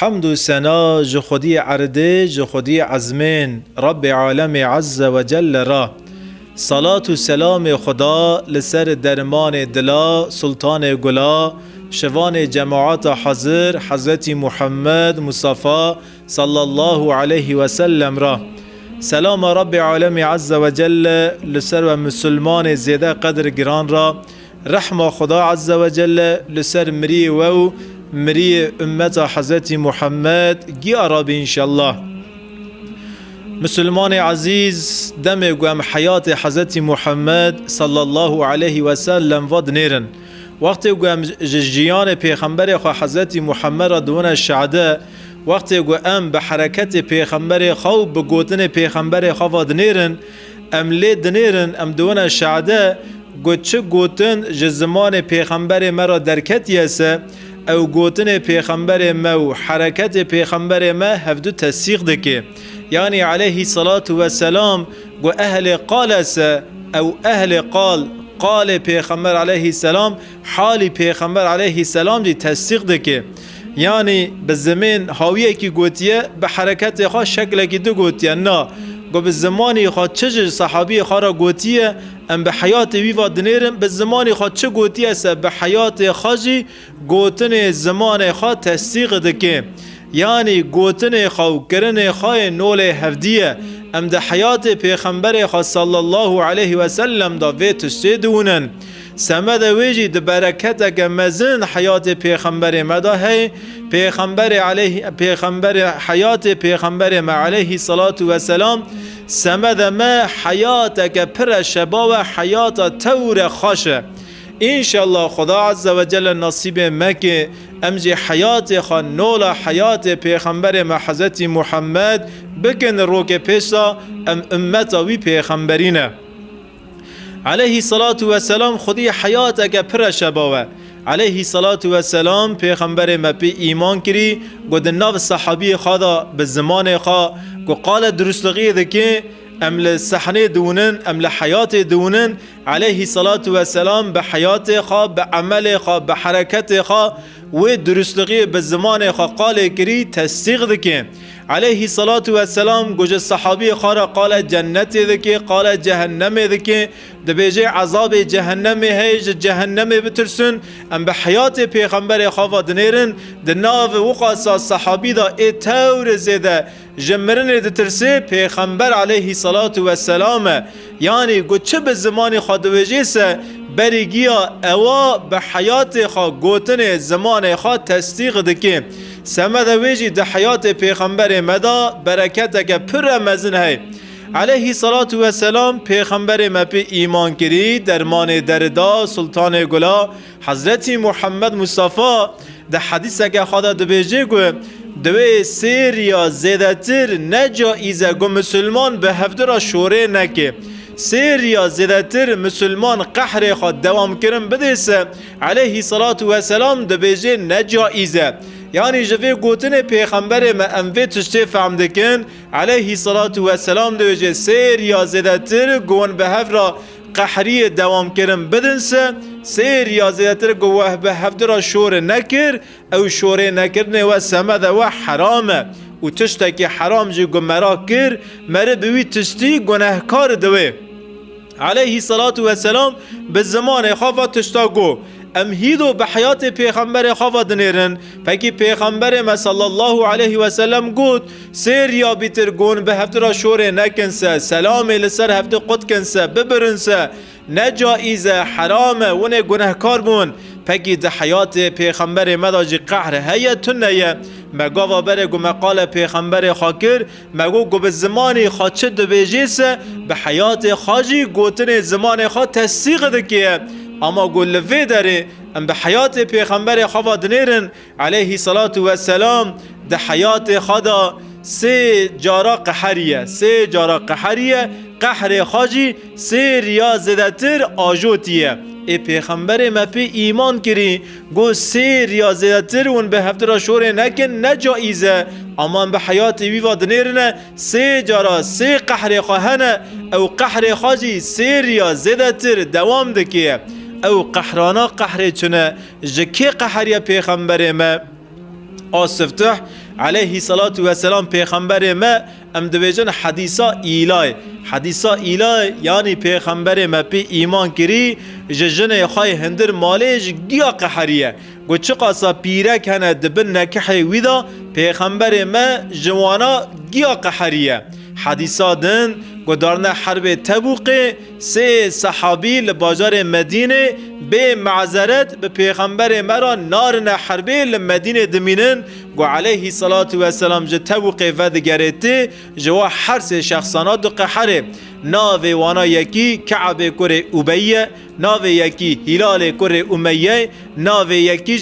حمد و ثنا ج خودی عرده ج خودی عزمین رب عالم عز و جل را. صلاة و سلام خدا لسر درمان دلا سلطان گلا شوان جماعت حاضر حضرت محمد مصطفى صلی الله علیه و سلم را. سلام رب عالم عز و جل لسر و مسلمان زیده قدر گران را. رحم خدا عز و جل لسر مری و مری امت حضرت محمد گیا را بی انشالله. مسلمان عزیز دم گوهم حیات حضرت محمد صلی الله علیه و سلم ود نیرن. وقتی گوهم جیان پیغمبر خو حضرت محمد را دون شعده، وقتی گوهم به حرکت پیغمبر خو به گوتن پیغمبر خو ود نیرن، ام لید نیرن ام دون شعده گو چه گوتن زمان پیغمبر مرا درکت یسه او گوتن پیغمبر ما و حرکت پیغمبر ما هفدو تصدیق دکه. یعنی علیه صلاة و سلام گو اهل قال او اهل قال پیغمبر علیه السلام حال پیغمبر علیه السلام دی تصدیق دکه. یعنی به زمین هاویه کی گوتیه به حرکت خواه شکل کی دو گوتیه نه گو به زمانی خواه چه صحابی خواه را گوتیه ام به حیات ویوا دنیرم به زمانی خواه چه گوتیه سه به حیات خواجی گوتن زمان خواه تصدیق دکه. یعنی گوتن خواه کرن خواه نول هفدیه ام ده حیات پیغمبر خواه صلی الله علیه و سلم دا وی تشتی دونن سمد ویجی ده برکت که مزن حیات پیغمبر مدا ہے پیغمبر حیات پیغمبر ما علیه صلاة و سلام سمد ما حیات که پر شبا و حیات تور خوشه. انشالله خدا عز و جل نصیب مکه امجی حیات خان نولا حیات پیغمبر ما حضرت محمد بکن روک پیشا ام امتا وی پیغمبرینه علیه صلاة و سلام. خودی حیات که پر شباوه علیه صلاة و سلام پیغمبر ما پی ایمان کری گود ناو صحابی خدا به زمان خدا گو قال درستغی دکی ام لصحنه دونن ام لحیات دونن علیه صلاة و سلام به حیات خواه به عمل خواه به حرکت خواه و درستغی به زمان خواه قال کری تصدیق دکن. علیه صلاة و سلام گوش صحابی خواه را قال جنت دکن قال جهنم دکن ده بیجه عذاب جهنم هیج جهنم بترسن ام به حیات پیغمبر خواه دنیرن ده ناو وقاسا صحابی دا ای تور زیده جمرن ده ترسه پیغمبر علیه صلاة و سلام. یعنی گو چه به زمان خواه دویجه سه بریگیا اوا به حیات خواه گوتن زمان خواه تصدیق دکه. سمد ویجی ده حیات پیغمبر مدا برکت که پر مزن ہے علیه صلاة و سلام. پیغمبر ما پی ایمان کری درمان دردا سلطان گلا حضرت محمد مصطفى ده حدیث که خدا دو بیجه گو دوی سیر یا زیدتر نجائیزه گو مسلمان به هفته را شوره نکه سیر یا زیدتر مسلمان قهر خود دوام کرن بدیسه علیه صلاة و سلام دو بیجه نجائیزه. یعنی جوی گوتن پیغمبر ما اموی تشتی فهم دکن علیه صلاة و سلام دویجه سیر یا زیدتر گوان به هف را قحری دوام کرن بدنسه سیر یا زیدتر گوه به هفته را شور نکر او شور نکرنه و سمده و حرامه و تشتا که حرام جی گو مرا کر مره بوی تشتی گناهکار دوی علیه صلاة و سلام به زمان خواه تشتا گو ام هیدو به حیات پیغمبر خواه دنیرن پاکی پیغمبر ما صلی الله علیه و سلم گود سیر یا بیتر گون به هفته را شور نکنسه سلام لسر هفته قد کنسه ببرنسه نجائیزه حرامه ونه گناهکار بون پاکی ده حیات پیغمبر مداجی قهر هیتون نیه مگا و بره گو مقال پیغمبر خاکر مگو گو به زمانی خواه چه دو بیجیسه به حیات خاجی گوتن زمان خواه تصدیق دکیه اما گل وی داره ام به حیات پیغمبر خواه دنیرن علیه صلاة و سلام ده حیات خدا سه جارا قحریه قهر خاجی سه ریا زدتر آجوتیه. ای پیغمبر ما پی ایمان کری گو سه ریا زدتر اون به هفته را شوره نکن نجائیزه اما به حیات ویوا دنیرنه سه جارا سه قهر خواهنه او قهر خاجی سه ریا زدتر دوام دکیه او قهرانا قهر چونه جکی قهر یا پیغمبر ما آسفته علیه الصلاة و السلام پیغمبر ما ام دویجن حدیثا ایلای یعنی پیغمبر ما پی ایمان کری جن خای هندر مالش گیا قحریه گو چه قاسا پیرک هنه دبن نکحی ویدا پیغمبر ما جوانا گیا قحریه حدیثا دن گدارن حرب تبوق سه صحابی لباجار مدینه به معذرت به پیغمبر مرا نارن حربه لمدینه دمینن گو علیه الصلاة و السلام جه تبوق ود گرته جوا هر سه شخصانا دو قحره ناوی وانا یکی کعب کره اوبیه ناوی یکی هلال کره امیه ناوی یکی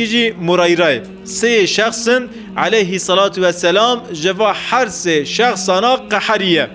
جی مریره سه شخصن علیه الصلاة و السلام جوا هر سه شخصانا قحریه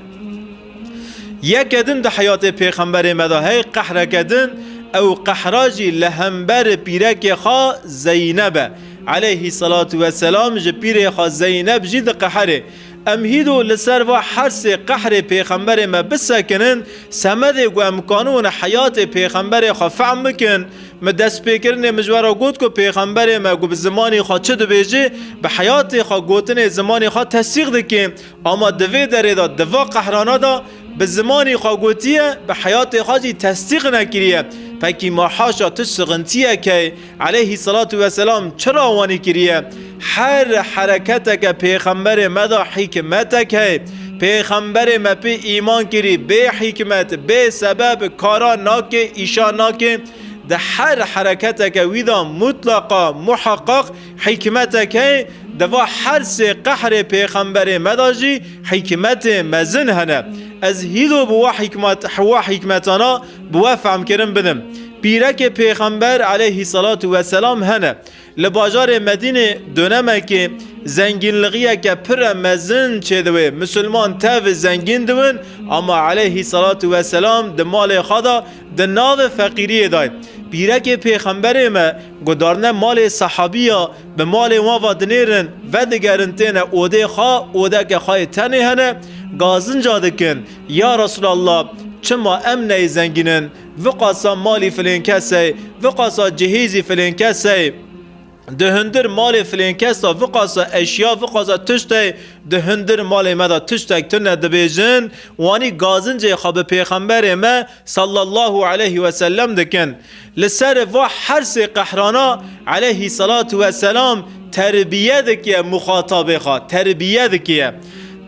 یکدن ده حیات پیغمبر مداهی قحره کدن او قحراجی لهمبر پیرک خوا زینب علیه الصلاة و السلام جه پیر خوا زینب جید قحره امهیدو لسر و حرس قحر پیغمبر ما بسکنن سمده گو امکانون حیات پیغمبر خوا فهم بکن ما دست پیکرن مجوارا گوت که پیغمبر ما گو به زمانی خوا چه دو بیجه به حیات خوا گوتن زمانی خوا تصدیق دکن اما دوی داره دا دوا قحرانا دا به زمانی خوا گوتیه به حیات خوا جی تصدیق نکریه پاکی ما حاشا تشغنتیه که علیه الصلاة و السلام چرا وانی کریه هر حرکت که پیغمبر مدا حکمت که پیغمبر ما پی ایمان کری به حکمت به سبب کارا ناکه ایشا ناکه ده هر حرکت که ویدا مطلقا محقق حکمت که دوا هر سه قحر پیغمبر مداجی حکمت مزن هنه از هیدو بوا حکمتانا بوا فهم کرن بدم پیرک پیغمبر علیه الصلاة و السلام هنه لباجار مدینه دونمه که زنگین لغیه که پر مزن چه دوه مسلمان تاو زنگین دوون اما علیه الصلاة و السلام ده مال خدا ده ناو فقیری داید پیرک پیغمبر ما گدارنه مال صحابیه به مال ما وادنیرن و دگرنتینه اوده خواه اوده که خواه تنه هنه گازن جاده کن یا رسول الله چما امنه زنگینن وقاسا مالی فلین کسی وقاسا جهیزی فلین کسی ده هندر مال فلین کسا وقاسا اشیا وقاسا تشتی ده هندر مال مدا تشتک تنه دبیجن وانی گازن جه خواب پیغمبر ما صلی الله علیه و سلم دکن لسر و حرس قحرانا علیه الصلاة و السلام تربیه دکیه مخاطبه خواه تربیه دکیه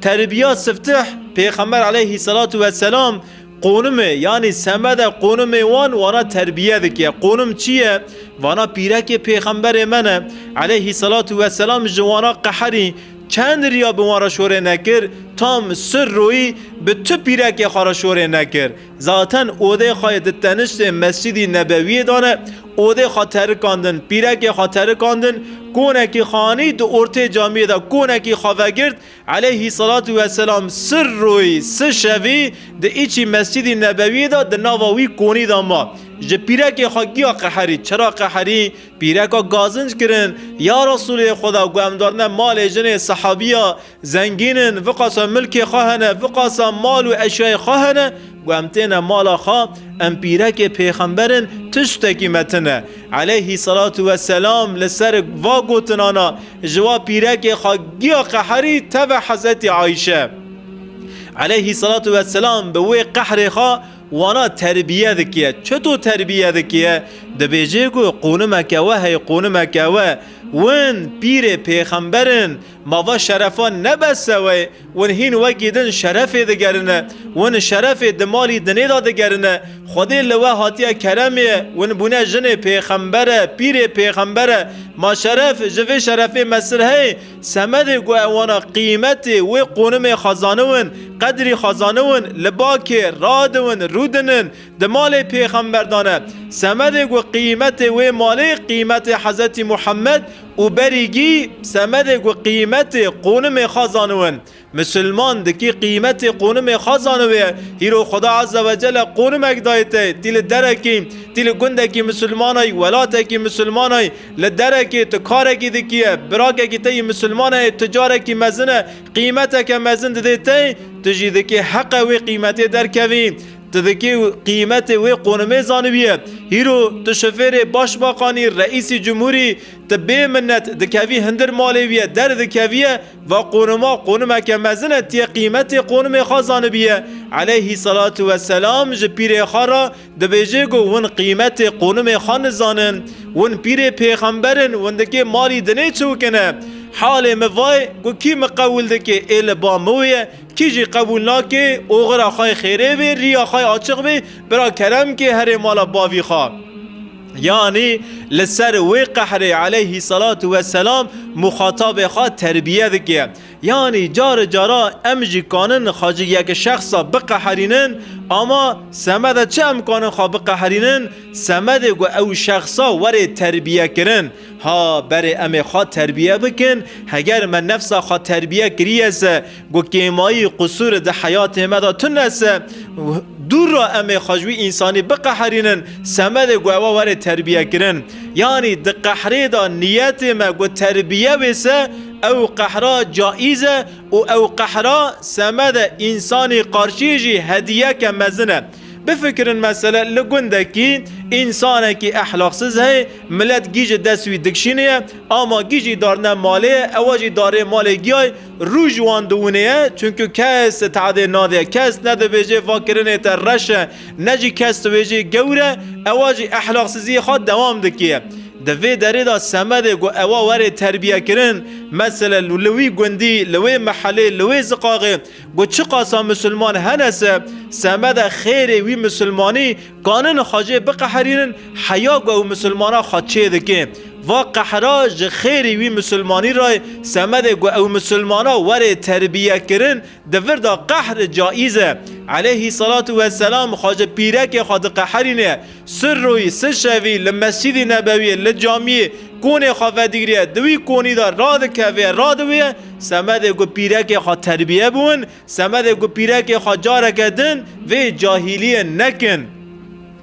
تربیه سفتح پیغمبر علیه الصلاة و السلام قونمه یعنی سمد قونمه وانا تربیه دکیه قونم چیه؟ وانا پیرک پیغمبر منه علیه الصلاة و السلام جوانا قحری چند ریا به ما شوره نکر تام سر روی به تو پیرک خارا شوره نکر ذاتن اوده خواهد تنشت مسجدی نبوی دانه اوده خاطر کاندن پیرک خاطر کاندن کونکی خانی دو ارته جامعه دا کونکی خواهگرد علیه الصلاة و السلام سر روی سر شوی ده ایچی مسجدی نبوی دا ده ناواوی کونی دا ما جه پیرک خواهی قحری چرا قحری پیرک گازنج کرن یا رسول خدا گوهم دارنه مال جن صحابیا زنگینن وقاسا ملک خواهنه وقاسا مال و اشیاء خواهنه گوهم تینه مالا خواه ام پیرک پیغمبرن تشتکی متنه علیه الصلاة و السلام لسر واگوتنانا جوا پیرک خواهی قحری تبع حضرت عایشه علیه الصلاة و السلام به وی قحر خواه وانا تربیه دکیه چطور تربیه دکیه دبیجه گو قونمکه و هی قونمکه و ون پیر پیغمبرن ما شرفان نبسه ون هین وگیدن شرف دگرنه ون شرف دمالی دنه دادگرنه خودی لوه هاتیه کرمیه ون بونه جن پیغمبره پیر پیغمبره ما شرف جوه شرف مصر هی سمد گو وانا قیمت و قونم خزانون قدری خزانون لباک رادون رودنن دمال پیغمبر دانه سمد گو قیمت و مال قیمت حضرت محمد و بریگی سمد گو قیمت قونم خزانون مسلمان دکی قیمت قونم خزانوه هیرو خدا عز و جل قونمک دایته تیل درکی تیل گندکی مسلمانای ولاتکی مسلمانای لدرکی تکارکی دکیه براکی تی مسلمانای تجارکی مزنه قیمتک مزن دیتی تجیدکی حق و قیمتی درکوی تدکی قیمت و قونمه زانویه هیرو تشفیر باش باقانی رئیس جمهوری تبه منت دکوی هندر مالویه در دکویه و قونمه که مزنه تی قیمت قونمه خازانویه علیه صلاة و سلام جپیر خارا دبیجه گو ون قیمت قونمه خان زانن ون پیر پیغمبرن ون دکی مالی دنه چوکنه حال موای گو کی مقبول دکی ایل با مویه کی جی قبول ناکه اوغرا خای خیره بی ریا خای آچق بی برا کرم که هر مالا باوی خواه یعنی لسر وی قحر علیه صلاة و سلام مخاطب خواه تربیه دکیه یعنی جار جارا امجی کانن خاجی یک شخصا بقحرینن اما سمد چه امکانن خواه بقحرینن سمد گو او شخصا وره تربیه کرن ها بره ام خواه تربیه بکن اگر من نفسا خواه تربیه کریسه گو کیمایی قصور ده حیات مدا تنسه دور را ام خاجوی انسانی بقحرینن سمد گو او وره تربیه کرن یعنی ده قحره دا نیت ما گو تربیه بسه او قحرا جائزه و او قحرا سمد انسانی قارشیجی هدیه که مزنه بفکرن مثلا لگنده کی انسانه که احلاقسز ہے ملت گیج دستوی دکشینه اما گیجی دارنه ماله اواجی داره ماله گیای روش واندونه چونکه کس تعده ناده کس نده بیجه فاکرنه تر رشه نجی کس تو بیجه گوره اواجی احلاقسزی خواد دوام دکیه دوی داره دا سمده گو اوا وره تربیه کرن مثلا لوی گندی لوی محله لوی زقاقه گو چه قاسا مسلمان هنسه سمده خیر وی مسلمانی کانن خاجه بقحرینن حیا گو مسلمانا خاچه دکه و قحراج خیری وی مسلمانی رای سمده گو او مسلمانا وره تربیه کرن دور دا قحر جائزه علیه صلاة و سلام خاجه پیرک خاد قحرینه سر روی سر شوی لمسجد نبوی لجامیه کونه خواه دیگریه دوی کونی دا راد کوه راد ویه سمده گو پیرک خواه تربیه بون سمده گو پیرک خواه جارکدن و جاهلیه نکن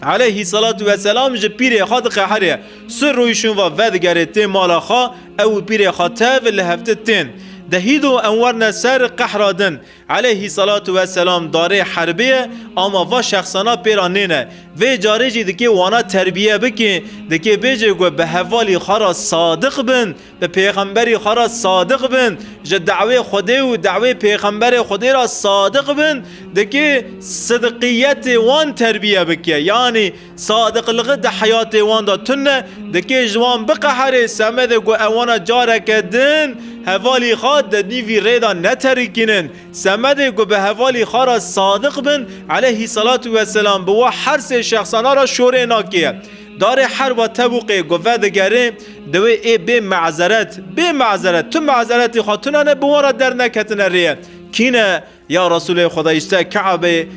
علیه صلاة و سلام جه پیر خاد قحره سر رویشون و ودگره تی مالا خواه او پیر خواه تاو لهفته تین دهیدو انورنا سر قحرادن علیه صلاة و سلام داره حربیه اما و شخصانا پیرانینه و جاره جی دکی وانا تربیه بکی دکی بیجه گو به حوالی خارا صادق بن به پیغمبری خارا صادق بن جه دعوه خوده و دعوه پیغمبر خوده را صادق بن دکی صدقیت وان تربیه بکی یعنی صادق لغد حیات وان دا تنه دکی جوان بقحره سمده گو اوانا جاره کدن حوالی خواد نیوی ریدا نترکینن سمده گو به حوالی خارا صادق بن علیه صلاة و سلام به هر سه شخصانا را شوره ناکیه داره هر و طبقه گو ودگره دوی ای به معذرت تو معذرتی خاطنانه بوارا در نکتنه ریه کینه یا رسول خدا اشته کعبه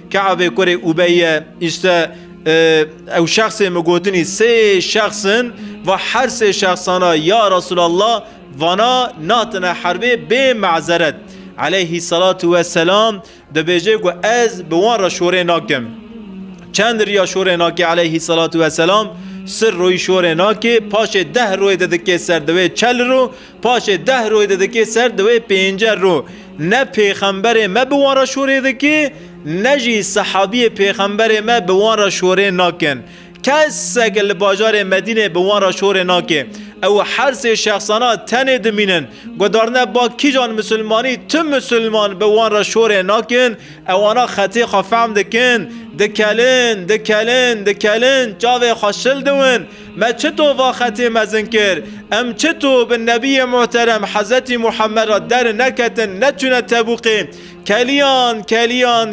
کره اوبیه اشته او شخص مگوتنی سه شخصن و هر سه شخصانا یا رسول الله وانا ناتنا حربه به معذرت علیه صلاة و سلام ده بیجه گو از بوان را شوره ناکم چند ریا شوره ناکی علیه صلاة و سلام سر روی شوره ناکی پاش 10 روی ددکه سر دوی 40 رو پاش 10 روی ددکه سر دوی 50 رو نه پیغمبر ما بوان را شوره دکی نجی صحابی پیغمبر ما بوان را شوره ناکن کس سگل باجار مدینه بوان را شوره ناکه او هر سه شخصانا تنه دمینن گدارنه با کی جان مسلمانی تو مسلمان به وان را شوره ناکن اوانا خطی خفهم دکلن جاوه خاشل دون ما چطور وا خطی مزن کر ام چطور به نبی محترم حضرت محمد را در نکتن نچونه تبوقی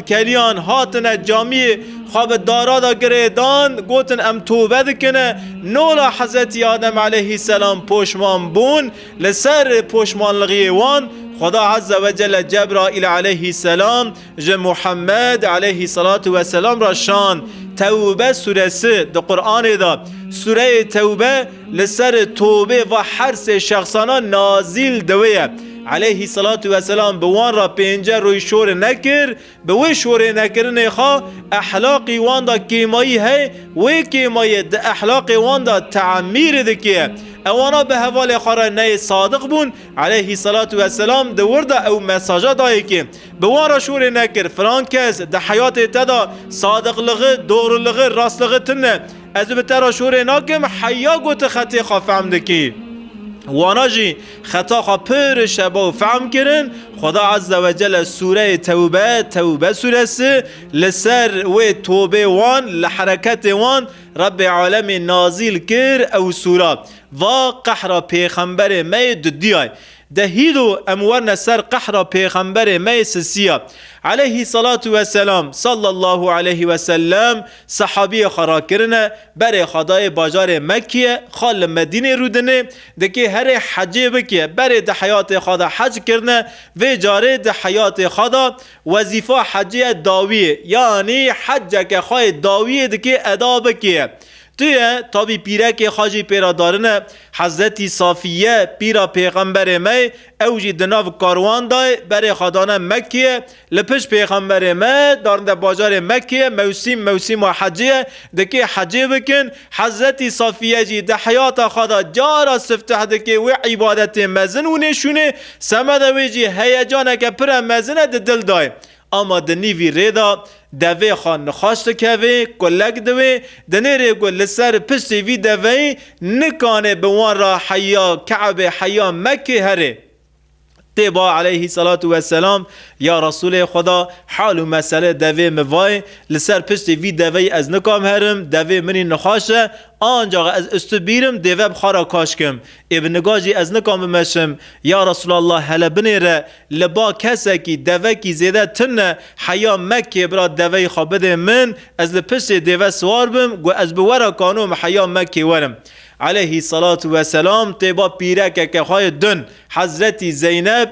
کلیان هاتن جامی خواب دارا دا گریدان گوتن ام توبه دکنه نولا حضرت آدم علیه السلام پوشمان بون لسر پوشمان لغیوان خدا عز و جل جبرائیل علیه السلام محمد علیه الصلاة و سلام را شان توبه سوره 3 در قرآن دا سوره توبه لسر توبه و هر سه شخصانا نازل دویه علیه الصلاة و سلام بوان را پینجه روی شور نکر به وی شور نکرنه خواه احلاقی وان دا کیمایی ہے وی کیمایی دا احلاقی وان دا تعمیر دکیه اوانا به حوال خارا نه صادق بون علیه الصلاة و السلام دورده او مساجا دایی که به وارا شور نکر فران کس ده حیات تدا صادق لغه دور لغه راست لغه تنه از به ترا شور ناکم حیا گوت خطی خافم دکی وانا جی خطا خا پر شبا و فهم کرن خدا عز و جل سوره توبه سوره سه لسر و توبه وان لحرکت وان رب عالم نازل کر او سوره و قحر پیغمبر مید دیای دهیدو امورنا سر قحر پیغمبر میسسیا علیه صلاة و سلام صلی الله علیه و سلم صحابی خرا کرنه بر خدای باجار مکیه خال مدینه رودنه دکی هر حجی بکیه بر ده حیات خدا حج کرنه و جاره ده حیات خدا وظیفه حجی داویه یعنی حج که خواه داویه دکی ادا بکیه توی تابی پیره که خاجی پیرا دارنه حضرت صافیه پیرا پیغمبر می اوجی دناو کاروان دای بر خدانه مکیه لپش پیغمبر می دارنده باجار مکیه موسیم و حجیه دکی حجی بکن حضرت صافیه جی ده حیات خدا جارا سفتح دکی و عبادت مزن و نشونه سمده ویجی هیجانه که پر مزنه ده دل دای اما دنیوی ریدا دوی خان نخواست کوی کلک دوی دنیره گل لسر پشتی وی دوی نکانه بوان را حیا کعب حیا مکه هره تیبا علیه صلاة و السلام یا رسول خدا حال و مسئله دوی موای لسر پشت وی دوی از نکام هرم دوی منی نخواشه آنجا از استبیرم دوی بخارا کاشکم ابن نگاجی از نکام مشم یا رسول الله هل بنیره لبا کسا کی دوی کی زیده تنه حیا مکه برا دوی خوابده من از لپشت دوی سوار بم و از بورا کانوم حیا مکه ورم علیه صلاة و سلام تیبا پیرک که خواهی دن حضرت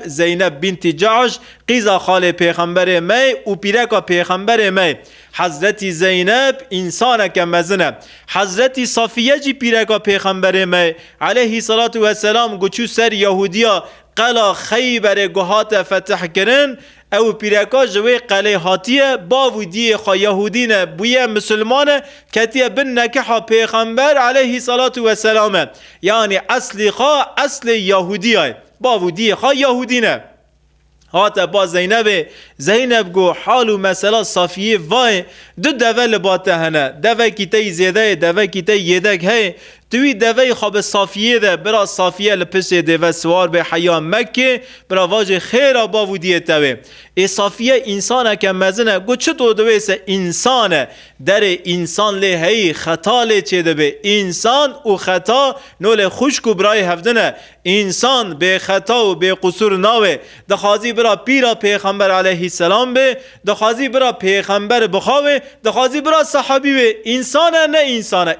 زینب بنت جعش قیزا خال پیغمبر می و پیرک پیغمبر می حضرت زینب انسان که مزنه حضرت صافیه جی پیرک پیغمبر می علیه صلاة و سلام گوچو سر یهودیا قلا خیبر گوهات فتح کرن او پیرکا جوی قلی هاتیه باودی خوا یهودین بویه مسلمانه کتیه بن نکحا پیغمبر علیه صلاة و سلامه یعنی اصلی خوا اصل یهودیه باودی خوا یهودینه هاته با زینب گو حال و مسئله صافیه وای دو دوه باته هنه دوه کیته زیده دوه کیته یدک هی توی دوی خواب صافیه ده برا صافیه لپس دوه سوار به حیا مکه برا واجه خیر باودیه توی ای صافیه انسانه که مزنه گو چطور دوی سه انسانه در انسان لی هی خطا لی چه دوی انسان و خطا نول خوشکو برای هفدنه انسان به خطا و به قصور ناوه دخوازی برا پیرا پیغمبر علیه السلام به دخوازی برا پیغمبر بخواوه دخوازی برا صحابی به انسانه نه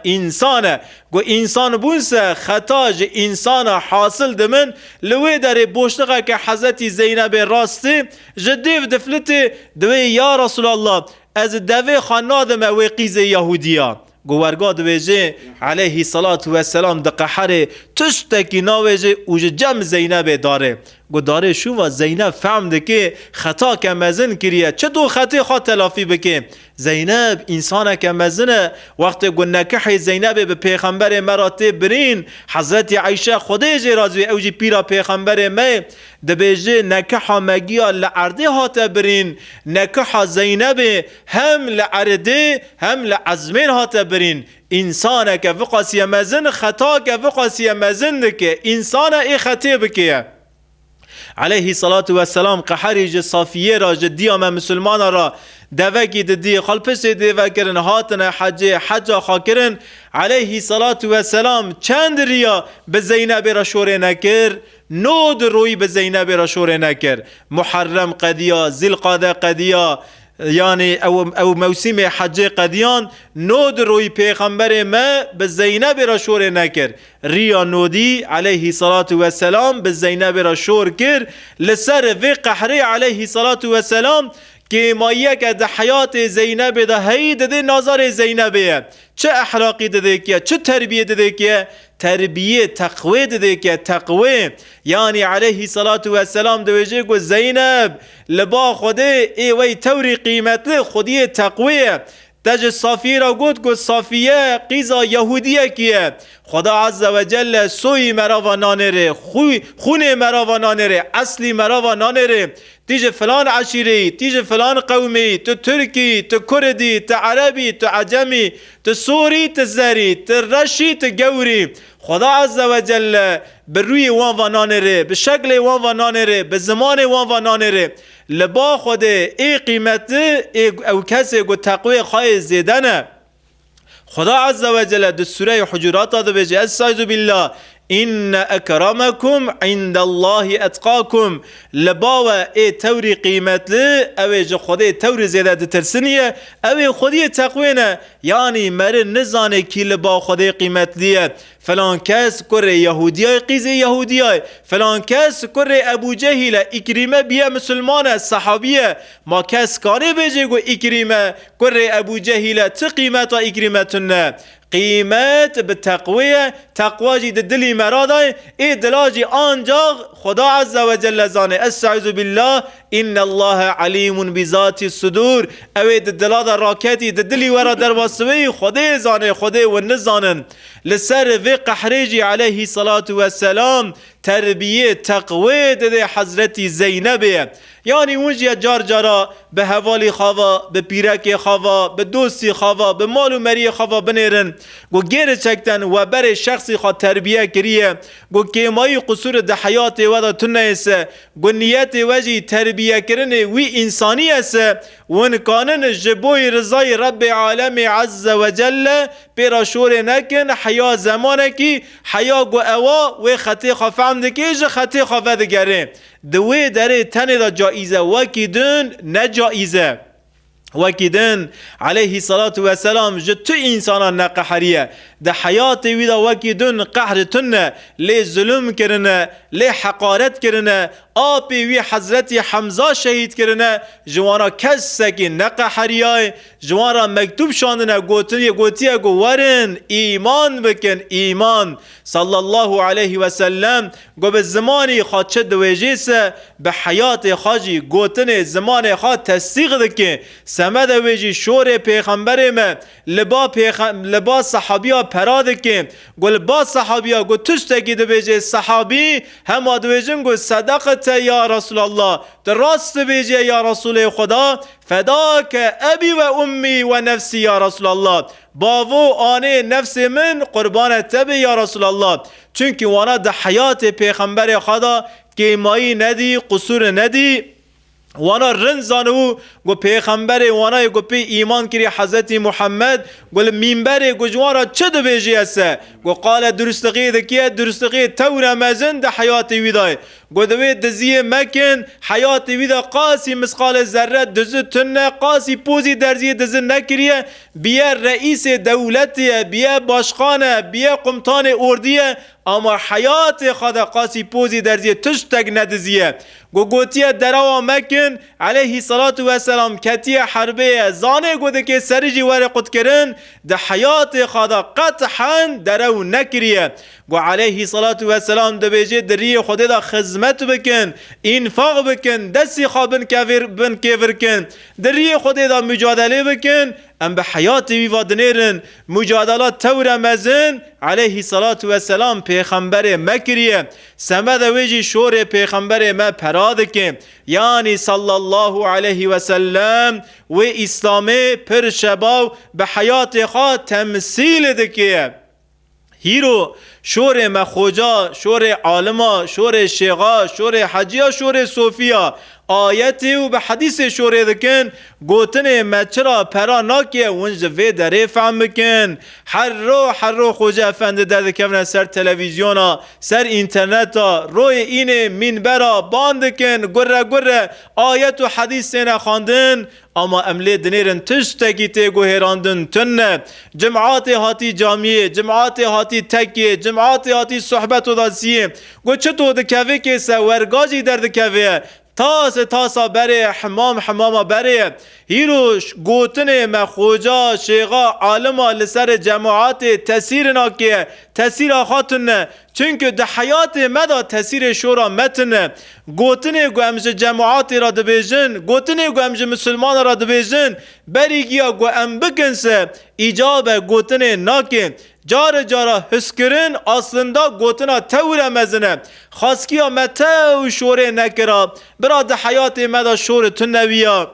انسانه گو انسان بونسه خطاج انسان حاصل دمن لوی در بوشتقه که حضرت زینب راستی جدیف دفلت دوی یا رسول الله از دوی خانادم اوی قیز یهودیا گو ورگا دویجه علیه صلاة و السلام ده قحر تشتکی ناویجه اوج جم زینب داره گو داره شو و زینب فهم ده که خطا که مزن کریه چه دو خطی خواه تلافی بکه زینب انسانه که مزنه وقت گو نکح زینب به پیغمبر مراتب برین حضرت عایشه خودی رازوی اوجی پیرا پیغمبر می ده بیجه نکح مگیا لعرده هاته برین نکح زینب هم لعرده هم لعزمین هاته برین انسانه که وقاسی مزن خطا که وقاسی مزن که انسانه ای خطی بکیه علیه صلاة و السلام قحریج صافیه را جدی ما مسلمان را دوکی ددی خلپس دیو کرن هاتن حج خاکرن علیه صلاة و السلام چند ریا به زینب را شوره نکر نود روی به زینب را شوره نکر محرم قدیا ذی‌القعده قدیا یعنی او موسم حج قدیان نود روی پیغمبر ما به زینب را شور نکر ریا نودی علیه صلاة و السلام به زینب را شور کر لسر و قحری علیه صلاة و السلام که ما یک ده حیات زینب ده هی ده نظر زینبه چه اخلاقی ده که چه تربیه ده که تربیه تقوی ده که تقوی یعنی علیه صلاة و السلام دویجه گو زینب لبا خوده ای وی توری قیمت لی خودی تقوی تج صافیه را گفت صافیه قیزا یهودیه کیه خدا عز و جل سوی مرا و نانره خون مرا و نانره اصلی مرا و نانره تیج فلان عشیری تیج فلان قومی تو ترکی تو کردی تو عربی تو عجمی تو سوری تو زری تو رشی تو گوری خدا عز و جل به روی وان و نانره به شکل وان و نانره به زمان وان و نانره لبا خود ای قیمت او کسی گو تقوی خواه زیدنه خدا عز و جل در سوره حجرات داده بجه استعوذ بالله ان اکرامکم عند الله اتقاکم لباوه ای توری قیمت لی اوی خودی توری زیده ترسنیه اوی خودی تقوینه یعنی مره نزانه کی لبا خودی قیمت لیه فلان کس کره یهودیای قیزه یهودیای فلان کس کره ابو جهیل اکریمه بیه مسلمانه صحابیه ما کس کانه بجه گو اکریمه کره ابو جهیل چه قیمتا اکریمتونه قیمت به تقویه تقواجی ده دلی مرادای ای دلاجی آنجا خدا عز و جل زانه استعوذ بالله ان الله علیم بذات الصدور اوی ده دلاد راکتی ده دلی ورا در واسوی خدا زانه خدا و نزانن لسر و قحریجی علیه صلاة و سلام تربیه تقوی ده حضرت زینبه یعنی اونجا جار جارا به حوالی خوا به پیرک خوا به دوستی خوا به مال و مری خوا بنیرن گو گیر چکتن و بر شخصی خوا تربیه کریه گو کیمایی قصور ده حیات ودا تنه ایسه گو نیت وجی تربیه کرنه وی انسانی ایسه ونکانن جبوی رضای رب عالم عز و جل پیرا شور نکن حیا زمانه کی حیا گو اوا و خطی خفهم دکی جا خطی خفه دگره دوی داره تنه دا جائزه وکی دن نجائزه وکی دن علیه صلاة و سلام جتو انسانان نقحریه ده حیات ویدا وکی دن قهرتن لی ظلم کرنه لی حقارت کرنه آپی وی حضرت حمزه شهید کرنه جوانا کس سکی نقحریه جوانا مکتوب شاندنه گوتیه گو ورن ایمان بکن ایمان صلی الله علیه و سلم گو به زمانی خواد چه دویجیسه به حیات خاجی گوتن زمان خواد تصدیق دکه سمد ویجی شور پیغمبر ما لبا صحابیا پراده که گل با صحابیا گو تشتگی دو بیجه صحابی هم دویجن گو صدقت یا رسول الله در راست بیجه یا رسول خدا فداک ابی و امی و نفسی یا رسول الله باو آنه نفس من قربان تبه یا رسول الله چونکه وانا ده حیات پیغمبر خدا که مایی ندی قصور ندی وانا رنزانو گو پیغمبر وانا گو پی ایمان کری حضرت محمد گو منبر گو جوارا چه دو بیجی هسته گو قال درستقی دکیه درستقی تور مزن ده حیات ویدای گو دوی دزیه مکن حیات ویدا قاسی مسقال ذره دزو تنه قاسی پوزی درزیه دزو نکریه بیه رئیس دولتیه بیه باشخانه بیه قمطان اردیه اما حیات خدا قاسی پوزی درزیه تشتگ ندزیه گو گوتیه دراوا مکن علیه صلاة و سلام کتیه حربه زانه گوده که سرجی وره قد کرن ده حیات خدا قطحا درو نکریه گو علیه صلاة و سلام ده بیجه دری خود دا خدمت بکن انفاق بکن دستی خوابن کفر کن دری خود دا مجادله بکن ام به حیات ویوادنیرن مجادلات تور مزن علیه صلاة و سلام پیغمبر مکریه سمد ویجی شور پیغمبر ما پراده که یعنی صلی الله علیه و سلم و اسلام پر شباو به حیات خواه تمثیل دکیه هیرو شور مخوجا شور عالما شور شیغا شور حجیا شور صوفیا آیتی و به حدیث شوره دکن گوتن مچرا پرا ناکیه ونج وی داره فهم بکن هر رو خوجه افنده درده کمونه سر تلویزیونا سر اینترنتا روی این منبرا باندکن گره آیت و حدیث سینه خواندن اما املی دنیرن تشتگی تیگو هیراندن تنه جمعات هاتی جامعه جمعات هاتی تکیه جمعات هاتی صحبت و داسیه گو چطور دکوه که سورگاجی در دکوه تاسا بره حمام بره هیروش گوتن مخوجا شیغا عالما لسر جماعت تسیر ناکیه تسیر خاتن چونکه ده حیات مدا تسیر شورا متن گوتن گو امج جماعت را دبیجن گوتن گو امج مسلمان را دبیجن بریگیا گو ام بکنسه ایجاب گوتن ناکین جارا حس کرن اصلندا گوتنا تور مزنه خاصکیا متو شوره نکرا برا ده حیات مدا شور تنویا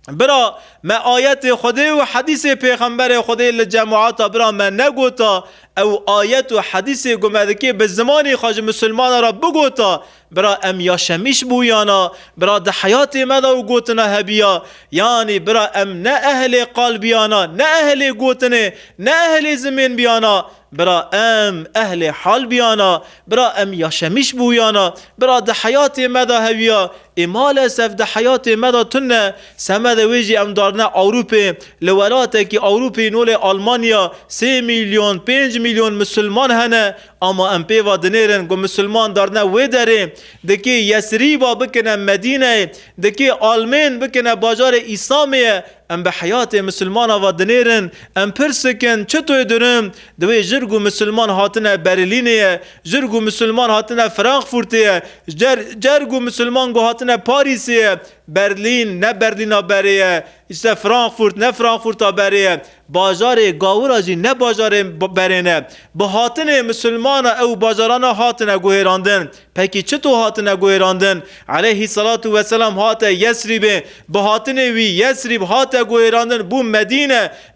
برا ما آیت خدا و حدیث پیغمبر خدا لجماعت برا ما نگوتا او آیت و حدیث گمده که به زمانی خواج مسلمان را بگوتا برا ام یا شمیش بویانا برا ده حیات مدا و گوتنا هبیا یعنی برا ام نه اهل قلبیانا نه اهل گوتنه نه اهل زمین بیانا برا ام اهل حال بیانا برا ام یا شمیش بویانا برا ده حیات مدا هبیا امال سف ده حیات مدا تنه سمد ویجی ام دارنا اوروپی لولاته که اوروپی نول آلمانیا 3 میلیون 5 میلیون مسلمان هنه اما ام پیوا دنیرن گو مسلمان دارنا وی داره دکی یسریبا بکنه مدینه دکی آلمان بکنه باجار اسلامیه ام به حیات مسلمان و دنیرن ام پرسکن چطور درم دوی جرگو مسلمان هاتنه برلینه جرگو مسلمان هاتنه فرانکفورتیه جرگو مسلمان گو هاتنه پاریسیه برلین نه برلینا بریه işte فرانکفورت نه فرانکفورتا بریه بازار گاوراجی نه بازار برینه به هاتن مسلمان او بازاران هاتنه گوهراندن پکی چطور هاتنه گوهراندن علیه صلات و سلام هات یسریب به هاتن وی یسریب هات گوهراندن بو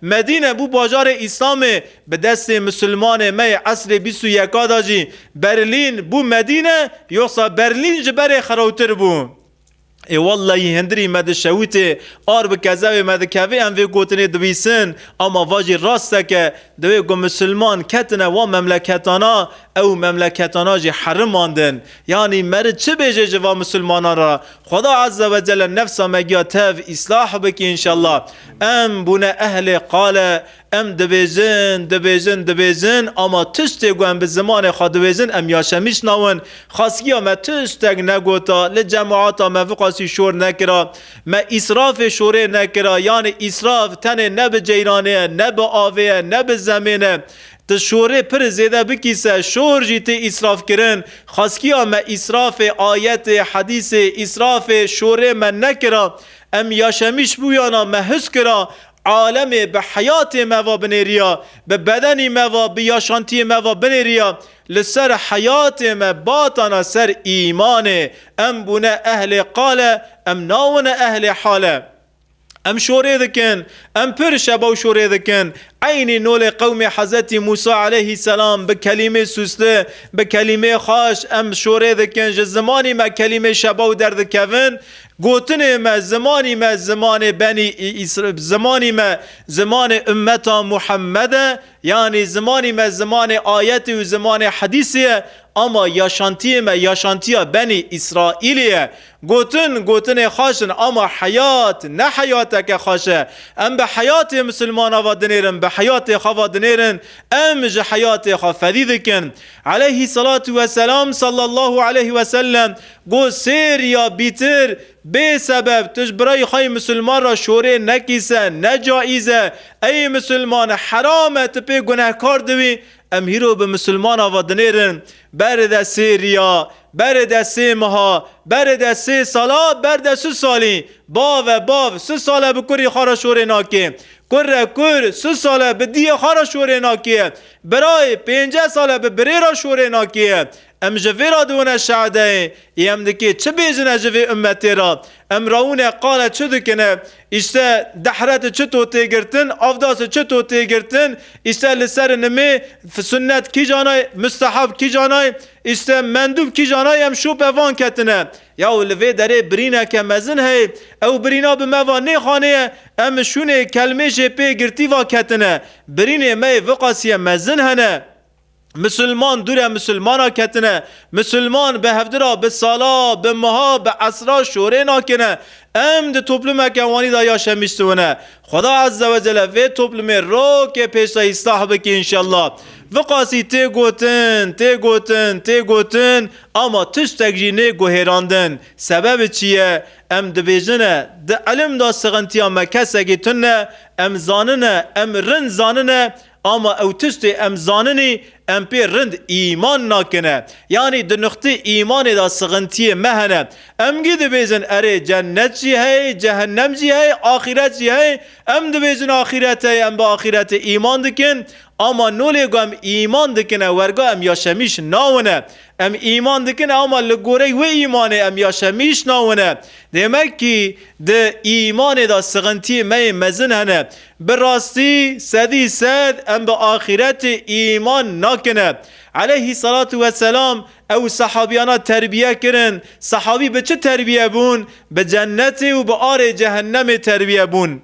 مدینه بو بازار اسلام به دست مسلمان می عصر 21 داجی برلین بو مدینه یوسا برلین جبر خروتر بو ای والله هندری مد شویت آر بکذب مد کوی ام وی گوتنی دویسن اما واجی راسته که دوی گو مسلمان کتنه و مملکتانا او مملکتانا جی حرم ماندن یعنی مرد چه بیجه جوا مسلمانان را خدا عز و جل نفسا مگیا تف اصلاح بکی انشالله ام بونه اهل قاله ام دبیزن اما تشتی گوهم به زمان خواه دبیزن ام یاشمیش ناون خاصگی ما تشتگ نگوتا لجماعاتا ما فقاسی شور نکرا ما اسراف شوره نکرا یعنی اسراف تنه نه به جیرانه نه به آوه نه به زمینه تشوره پر زیده بکیسه شور جیت اسراف کرن خاصگی ما اسراف آیت حدیث اسراف شوره من نکرا ام یاشمیش بویانا ما حس کرا عالم به حیات موا بنیریا به بدنی موا به یاشانتی موا بنیریا لسر حیات ما باطنا سر ایمان ام بونه اهل قاله ام ناون اهل حاله ام شوره دکن ام پر شبا شوره دکن عین نول قوم حضرت موسی علیه السلام به کلمه سوسته به کلمه خاش ام شوره دکن زمانی ما کلمه شبا درد کون گوتن ما زمان بنی زمانی ما زمان امتا محمد یعنی زمانی ما زمان آیت و زمان حدیثیه اما یاشانتی بنی اسرائیلیه گوتن خاشن اما حیات نه حیات که خاشه ام به حیات مسلمان آوادنیرن به حیات خوادنیرن ام جه حیات خوا فرید کن علیه صلات و سلام صلی الله علیه و سلم گو سیر یا بیتر به سبب تش برای خواهی مسلمان را شوره نکیسه نجائیزه ای مسلمان حرامه تپی گناهکار دوی ام هیرو به مسلمان آوادنیرن برد سیریا برد 3 ماه برد 3 سالا برد 3 سالی باو 3 ساله بکری خارا شوره ناکه کر 3 ساله به دیه خارا شوره ناکه برای 50 ساله به بری را شوره ناکه ام جوی را دونه شعده ام دکی چه بیجنه جوی امتی را ام راونه قاله چه دکنه işte دحرت چه توتی گرتن افداس چه توتی گرتن işte لسر نمی سنت کی جانای مستحب کی جانای işte مندوب کی جانای ام شو پیوان کتنه یا لوی داره برینه که مزن هی او برینا به موانه خانه ام شونه کلمه جپی گرتی و کتنه برینه می وقاسی مزن هنه مسلمان دور مسلمانا کتنه مسلمان به هفدرا به سالا به ماها به عصرا شوره ناکنه ام ده توپلمه که وانی دا یاشمیشتونه خدا عز و جل و توپلمه رو که پیشتا اصلاح بکی انشالله وقاسی تی گوتن اما تشتک جی نه گوهراندن سبب چیه؟ ام دبیجنه ده علم دا سغنتیا مکسگی تنه ام زاننه ام رن زاننه اما او تشت ام زاننی ام پی رند ایمان ناکنه یعنی ده نقطه ایمان دا سغنتی مهنه ام گی دبیجن اره جنت جی هی جهنم جی هی آخرت جی هی ام دبیجن آخرت هی ام با آخرت ایمان دکن اما نولی گو ام ایمان دکنه ورگا ام یاشمیش ناونه ام ایمان دکنه اما لگوری و ایمانه ام یاشمیش ناونه demek ki de iman da sıkıntı me mezin hene berasti sedi sed em be ahireti iman nakine aleyhi salatu ve selam ev sahabiyana terbiye kirin sahabi be çi terbiye bun be cenneti ve be are cehennemi terbiye bun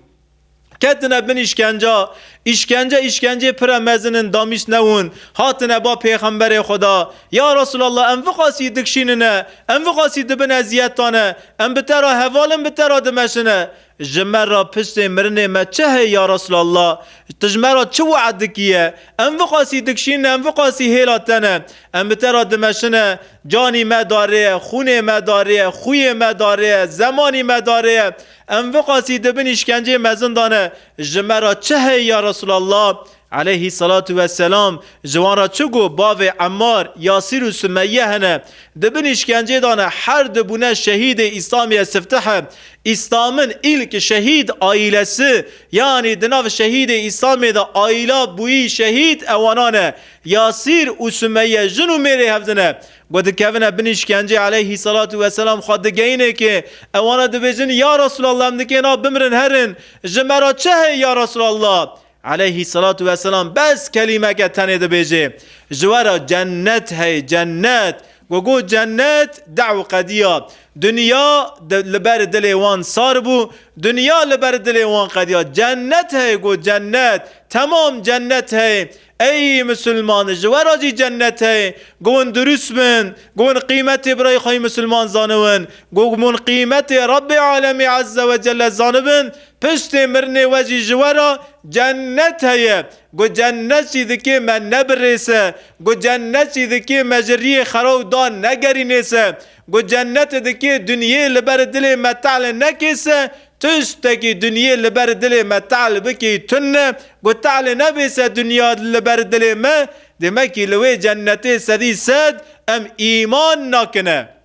ketine bin işkence pire mezinin damiş nevun hatine ba peygamberi Xuda ya Resulallah em vıqasi dikşinine em vıqasi dibin eziyetane em bitera hevalin bitera dimeşine jmera pişte mirne me çehe ya Resulallah tjmera çi vaad dikiye em vıqasi dikşinine em vıqasi helatane em bitera dimeşine cani me dariye xune me dariye xuye me dariye zamani me dariye em vıqasi dibin işkence mezindane jmera çehe ya Resulallah aleyhi salatu ve selam jwara çugo bave Ammar Yasir u Sümeyye hene dibin işkence dane her dibune şehid-i İslamiye siftehe İslam'ın ilk şehid ailesi yani dinav şehid-i İslamiye'de aile buyi şehid evanane Yasir u Sümeyye jinu meri hevdine Godu kevine bin işkence aleyhi salatu ve selam xadı geyne ki evana dibijin ya Resulallah emdikena bimrin herin jimera çehe ya Resulallah aleyhi salatu ve selam bes kelime ke tane dibiji jwara cennet hey cennet gogo cennet da'u qadiya dünya liber dili wan sar bu dünya liber dili wan qadiya cennet hey go cennet tamam cennet hey ey Müslüman jwaracı cennet hey gon dürüst bin gon kıymeti birey hay Müslüman zanıvın gon kıymeti Rabbi alemi azze ve celle zanıvın pişti mirne veci jwara cennet hey go cennet çidiki men nebrese go cennet çidiki mecriye xarav dan negerinese go cennetdeki dünya liber dili metal nekise تشتكي دنيا لبردلي ما تعال بكي تنة قلت تعال نبيس دنيا لبردلي ما دمكي لوي جنتي سدي سد ام ايمان ناكنه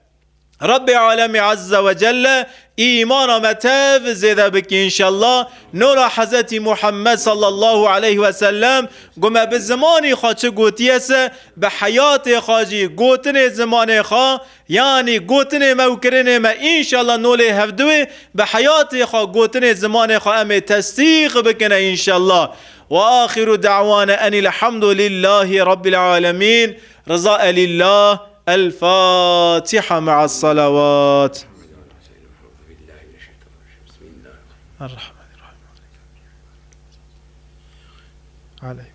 رب عالمي عز وجل إيمان متاف زيدا بك إن شاء الله نور حضرت محمد صلى الله عليه وسلم قم بالزمان خاچه قوتيسه بحياة خاجي قوتن زمان خا يعني قوتن موكرن ما إن شاء الله نولي هفدوي بحياة خا قوتن زمان خا أمي تصديق بكنا إن شاء الله وآخر دعوانا أن الحمد لله رب العالمين رضاء لله الفاتحة مع الصلوات الرحمن الرحيم عليه